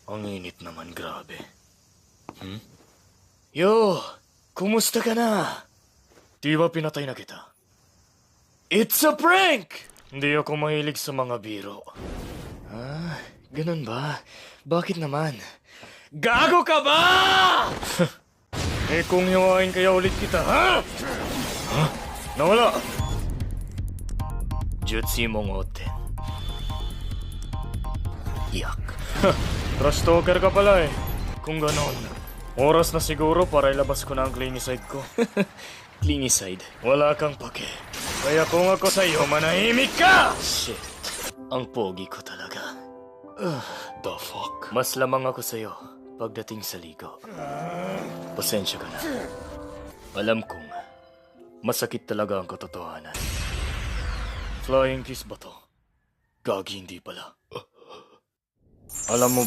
Ang init naman, grabe. Yo, kumusta ka na? Di ba pinatay na kita? It's a prank! Hindi ako mahilig sa mga biro. Ah, ganun ba? Bakit naman? Gago ka ba? Kung hiwain kaya ulit kita, ha? Huh? Nawala. Jutsi mong oten. Yak. Trash talker ka pala eh. Kung ganon, oras na siguro para ilabas ko na ang clingy side ko. Clingy side? Wala kang pake. Kaya kung ako sa'yo, manahimik ka! Shit. Ang pogi ko talaga. The fuck? Mas lamang ako sa'yo pagdating sa ligo. Pasensya ka na. Alam kong masakit talaga ang katotohanan. Flying kiss ba to? Gagi, hindi pala. Alam mo ba